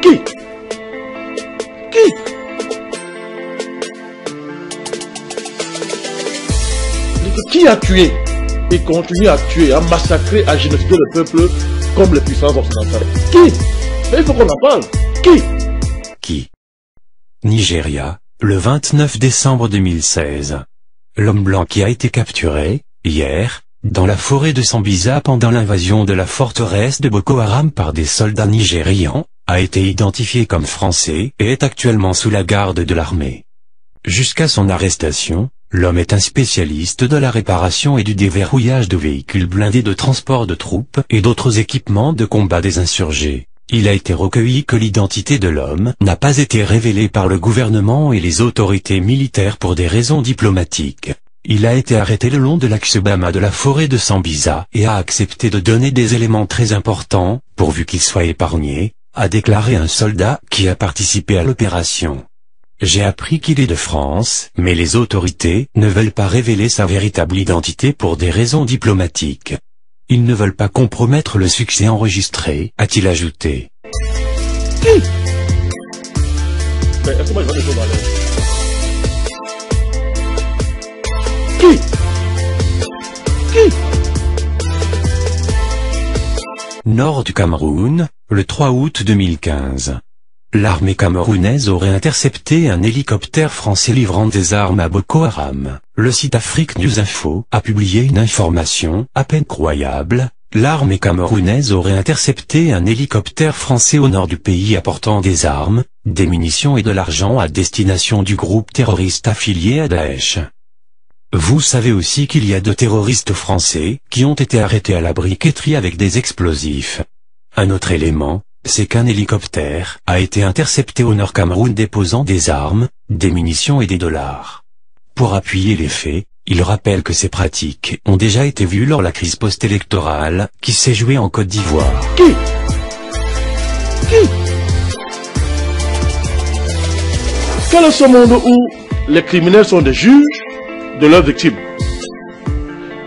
Qui? Qui? Qui a tué et continue à tuer, à massacrer, à génocider le peuple comme les puissances occidentales? Qui? Mais il faut qu'on en parle. Qui? Nigeria, le 29 décembre 2016. L'homme blanc qui a été capturé, hier, dans la forêt de Sambisa pendant l'invasion de la forteresse de Boko Haram par des soldats nigérians, a été identifié comme français et est actuellement sous la garde de l'armée. Jusqu'à son arrestation, l'homme est un spécialiste de la réparation et du déverrouillage de véhicules blindés de transport de troupes et d'autres équipements de combat des insurgés. Il a été recueilli que l'identité de l'homme n'a pas été révélée par le gouvernement et les autorités militaires pour des raisons diplomatiques. Il a été arrêté le long de l'axe Bama de la forêt de Sambisa et a accepté de donner des éléments très importants, pourvu qu'il soit épargné, a déclaré un soldat qui a participé à l'opération. J'ai appris qu'il est de France, mais les autorités ne veulent pas révéler sa véritable identité pour des raisons diplomatiques. Ils ne veulent pas compromettre le succès enregistré, a-t-il ajouté. Qui? Mais est-ce que moi je vais me parler? Qui? Qui? Nord du Cameroun, le 3 août 2015. L'armée camerounaise aurait intercepté un hélicoptère français livrant des armes à Boko Haram. Le site Afrique News Info a publié une information à peine croyable. L'armée camerounaise aurait intercepté un hélicoptère français au nord du pays apportant des armes, des munitions et de l'argent à destination du groupe terroriste affilié à Daesh. Vous savez aussi qu'il y a 2 terroristes français qui ont été arrêtés à la briqueterie avec des explosifs. Un autre élément, c'est qu'un hélicoptère a été intercepté au nord Cameroun déposant des armes, des munitions et des dollars. Pour appuyer les faits, il rappelle que ces pratiques ont déjà été vues lors de la crise post-électorale qui s'est jouée en Côte d'Ivoire. Qui? Quel est ce monde où les criminels sont des juges de leurs victimes?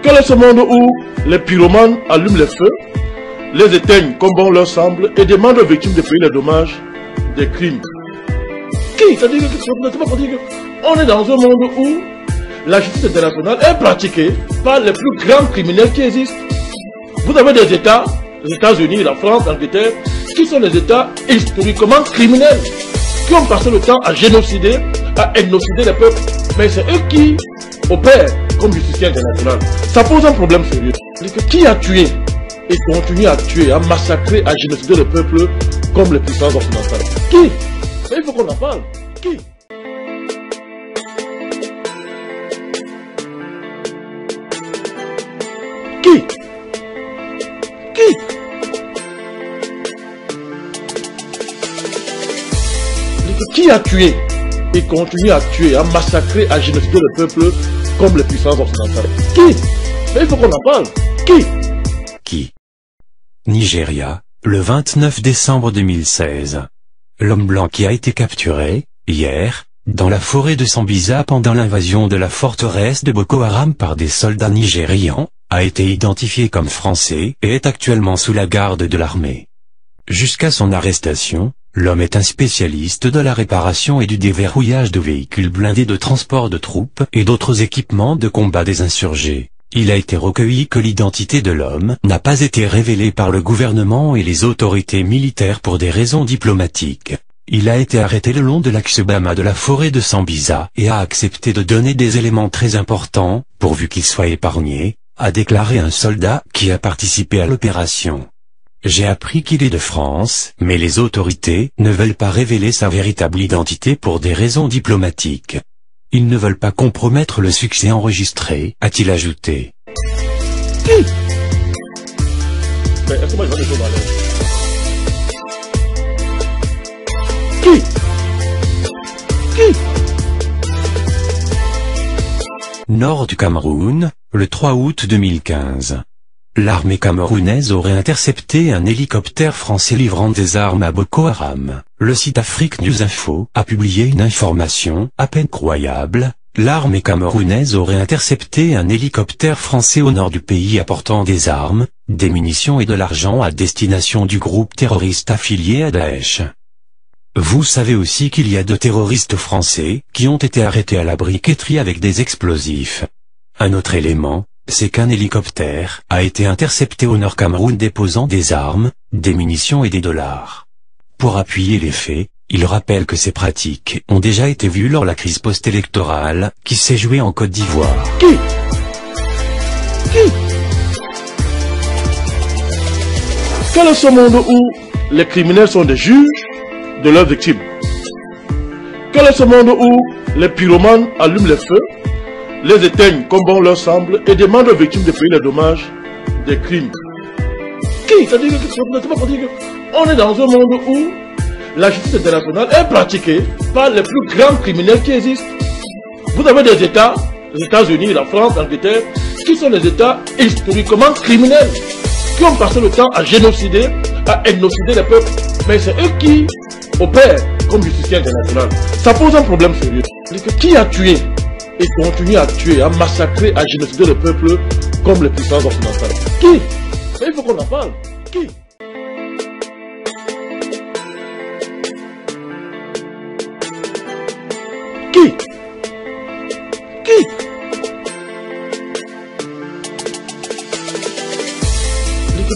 Quel est ce monde où les pyromanes allument les feux, les éteignent comme bon leur semble et demandent aux victimes de payer les dommages des crimes? Qui? C'est-à-dire qu'on est dans un monde où la justice internationale est pratiquée par les plus grands criminels qui existent. Vous avez des États, les États-Unis, la France, l'Angleterre, qui sont des États historiquement criminels, qui ont passé le temps à génocider, à ethnocider les peuples. Mais c'est eux qui opèrent comme justiciers internationaux. Ça pose un problème sérieux. Qui a tué et continue à tuer, à massacrer, à génocider le peuple comme les puissances occidentales? Qui? Mais il faut qu'on en parle. Qui? Qui? Qui? Qui a tué et continue à tuer, à massacrer, à génocider le peuple comme les puissances occidentales? Qui? Mais il faut qu'on en parle. Qui? Nigeria, le 29 décembre 2016. L'homme blanc qui a été capturé, hier, dans la forêt de Sambisa pendant l'invasion de la forteresse de Boko Haram par des soldats nigérians, a été identifié comme français et est actuellement sous la garde de l'armée. Jusqu'à son arrestation, l'homme est un spécialiste de la réparation et du déverrouillage de véhicules blindés de transport de troupes et d'autres équipements de combat des insurgés. Il a été recueilli que l'identité de l'homme n'a pas été révélée par le gouvernement et les autorités militaires pour des raisons diplomatiques. Il a été arrêté le long de l'axe Bama de la forêt de Sambisa et a accepté de donner des éléments très importants, pourvu qu'il soit épargné, a déclaré un soldat qui a participé à l'opération. J'ai appris qu'il est de France, mais les autorités ne veulent pas révéler sa véritable identité pour des raisons diplomatiques. Ils ne veulent pas compromettre le succès enregistré, a-t-il ajouté. Qui? Mais est-ce que moi je vais me parler? Qui? Qui? Nord du Cameroun, le 3 août 2015. L'armée camerounaise aurait intercepté un hélicoptère français livrant des armes à Boko Haram. Le site Afrique News Info a publié une information à peine croyable. L'armée camerounaise aurait intercepté un hélicoptère français au nord du pays apportant des armes, des munitions et de l'argent à destination du groupe terroriste affilié à Daesh. Vous savez aussi qu'il y a 2 terroristes français qui ont été arrêtés à la briqueterie avec des explosifs. Un autre élément, c'est qu'un hélicoptère a été intercepté au nord Cameroun déposant des armes, des munitions et des dollars. Pour appuyer les faits, il rappelle que ces pratiques ont déjà été vues lors de la crise post-électorale qui s'est jouée en Côte d'Ivoire. Qui Quel est ce monde où les criminels sont des juges de leurs victimes? Quel est ce monde où les pyromanes allument les feux, les éteignent comme bon leur semble et demandent aux victimes de payer les dommages des crimes? Qui? C'est-à-dire qu'on est dans un monde où la justice internationale est pratiquée par les plus grands criminels qui existent. Vous avez des États, les États-Unis, la France, l'Angleterre, qui sont des États historiquement criminels, qui ont passé le temps à génocider, à ethnocider les peuples. Mais c'est eux qui opèrent comme justiciers internationaux. Ça pose un problème sérieux. Qui a tué et continue à tuer, à massacrer, à génocider le peuple comme les puissances occidentales? Qui? Mais il faut qu'on en parle. Qui?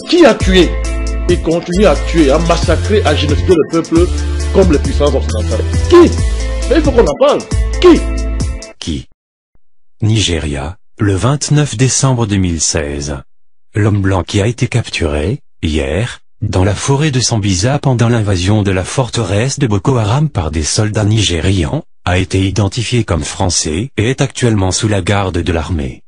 Qui a tué et continue à tuer, à massacrer, à génocider le peuple comme les puissances occidentales? Qui? Mais il faut qu'on en parle. Qui? Nigeria, le 29 décembre 2016. L'homme blanc qui a été capturé, hier, dans la forêt de Sambisa pendant l'invasion de la forteresse de Boko Haram par des soldats nigérians, a été identifié comme français et est actuellement sous la garde de l'armée.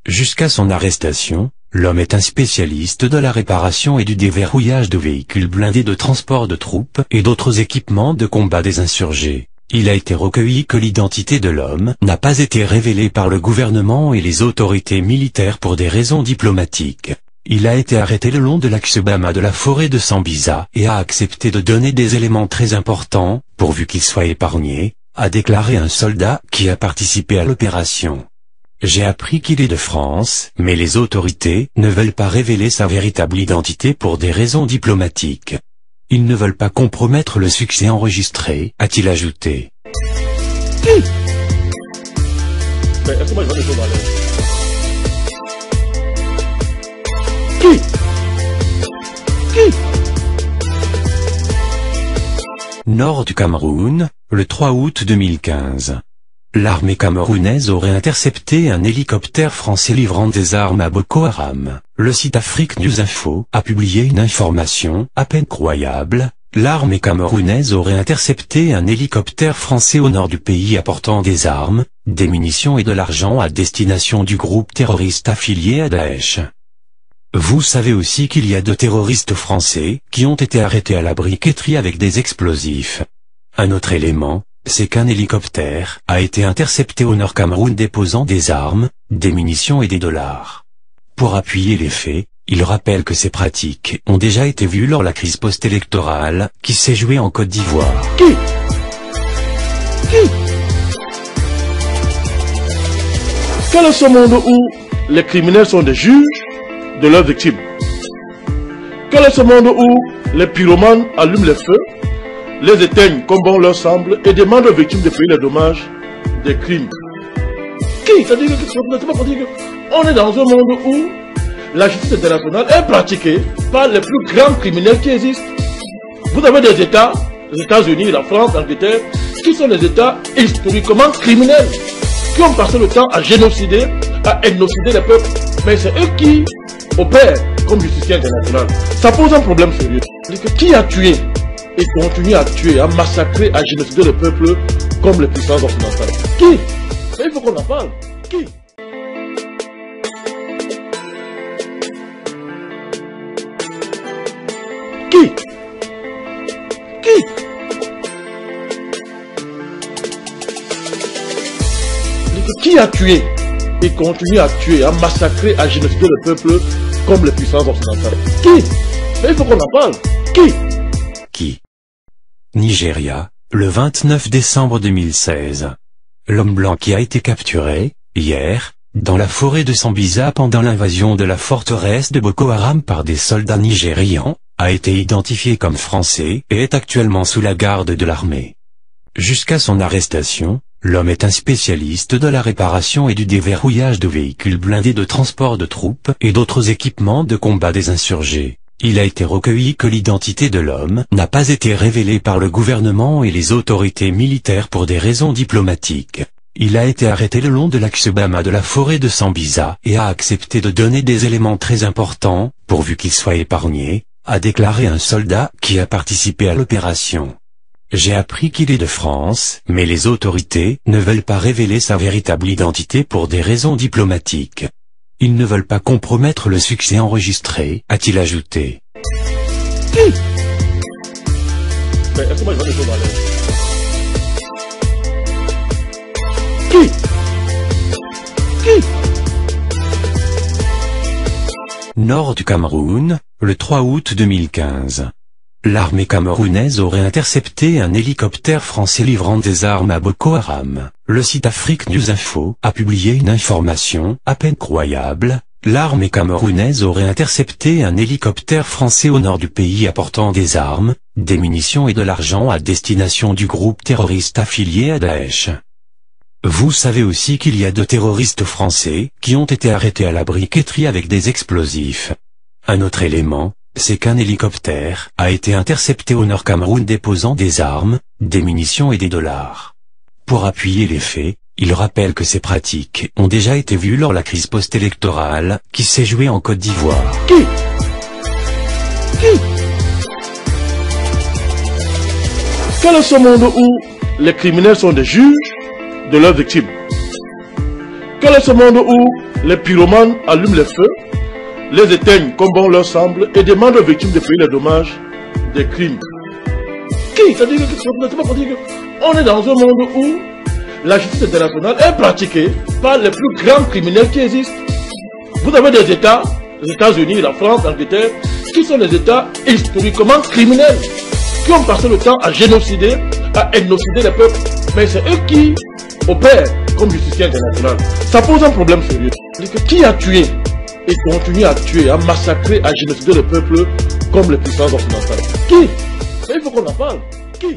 Jusqu'à son arrestation, l'homme est un spécialiste de la réparation et du déverrouillage de véhicules blindés de transport de troupes et d'autres équipements de combat des insurgés. Il a été recueilli que l'identité de l'homme n'a pas été révélée par le gouvernement et les autorités militaires pour des raisons diplomatiques. Il a été arrêté le long de l'axe Bama de la forêt de Sambisa et a accepté de donner des éléments très importants, pourvu qu'il soit épargné, a déclaré un soldat qui a participé à l'opération. J'ai appris qu'il est de France, mais les autorités ne veulent pas révéler sa véritable identité pour des raisons diplomatiques. Ils ne veulent pas compromettre le succès enregistré, a-t-il ajouté. Qui? Nord du Cameroun, le 3 août 2015. L'armée camerounaise aurait intercepté un hélicoptère français livrant des armes à Boko Haram. Le site Afrique News Info a publié une information à peine croyable. L'armée camerounaise aurait intercepté un hélicoptère français au nord du pays apportant des armes, des munitions et de l'argent à destination du groupe terroriste affilié à Daesh. Vous savez aussi qu'il y a 2 terroristes français qui ont été arrêtés à la briqueterie avec des explosifs. Un autre élément, c'est qu'un hélicoptère a été intercepté au nord Cameroun déposant des armes, des munitions et des dollars. Pour appuyer les faits, il rappelle que ces pratiques ont déjà été vues lors de la crise post-électorale qui s'est jouée en Côte d'Ivoire. Qui? Quel est ce monde où les criminels sont des juges de leurs victimes? Quel est ce monde où les pyromanes allument les feux, les éteignent comme bon leur semble et demandent aux victimes de payer les dommages des crimes? Qui? C'est-à-dire qu'on est dans un monde où la justice internationale est pratiquée par les plus grands criminels qui existent. Vous avez des États, les États-Unis, la France, l'Angleterre, qui sont des États historiquement criminels, qui ont passé le temps à génocider, à ethnocider les peuples. Mais c'est eux qui opèrent comme justiciers internationaux. Ça pose un problème sérieux. Qui a tué et continue à tuer, à massacrer, à génocider le peuple comme les puissances occidentales? Qui? Mais il faut qu'on en parle. Qui? Qui a tué et continue à tuer, à massacrer, à génocider le peuple comme les puissances occidentales? Qui? Mais il faut qu'on en parle. Qui? Nigeria, le 29 décembre 2016. L'homme blanc qui a été capturé, hier, dans la forêt de Sambisa pendant l'invasion de la forteresse de Boko Haram par des soldats nigérians, a été identifié comme français et est actuellement sous la garde de l'armée. Jusqu'à son arrestation, l'homme est un spécialiste de la réparation et du déverrouillage de véhicules blindés de transport de troupes et d'autres équipements de combat des insurgés. Il a été recueilli que l'identité de l'homme n'a pas été révélée par le gouvernement et les autorités militaires pour des raisons diplomatiques. Il a été arrêté le long de l'axe Bama de la forêt de Sambisa et a accepté de donner des éléments très importants, pourvu qu'il soit épargné, a déclaré un soldat qui a participé à l'opération. J'ai appris qu'il est de France, mais les autorités ne veulent pas révéler sa véritable identité pour des raisons diplomatiques. Ils ne veulent pas compromettre le succès enregistré, a-t-il ajouté. Nord du Cameroun, le 3 août 2015. L'armée camerounaise aurait intercepté un hélicoptère français livrant des armes à Boko Haram. Le site Afrique News Info a publié une information à peine croyable. L'armée camerounaise aurait intercepté un hélicoptère français au nord du pays apportant des armes, des munitions et de l'argent à destination du groupe terroriste affilié à Daesh. Vous savez aussi qu'il y a 2 terroristes français qui ont été arrêtés à la briqueterie avec des explosifs. Un autre élément, c'est qu'un hélicoptère a été intercepté au nord Cameroun déposant des armes, des munitions et des dollars. Pour appuyer les faits, il rappelle que ces pratiques ont déjà été vues lors de la crise post-électorale qui s'est jouée en Côte d'Ivoire. Quel est ce monde où les criminels sont des juges de leurs victimes? Quel est ce monde où les pyromanes allument les feux, les éteignent comme bon leur semble et demandent aux victimes de payer les dommages des crimes? C'est-à-dire qu'on est dans un monde où la justice internationale est pratiquée par les plus grands criminels qui existent. Vous avez des États, les États-Unis, la France, l'Angleterre, qui sont des États historiquement criminels, qui ont passé le temps à génocider, à ethnocider les peuples. Mais c'est eux qui opèrent comme justiciers internationaux. Ça pose un problème sérieux. Qui a tué et continue à tuer, à massacrer, à génocider le peuple comme les puissances occidentales? Qui? Il faut qu'on en parle. Qui?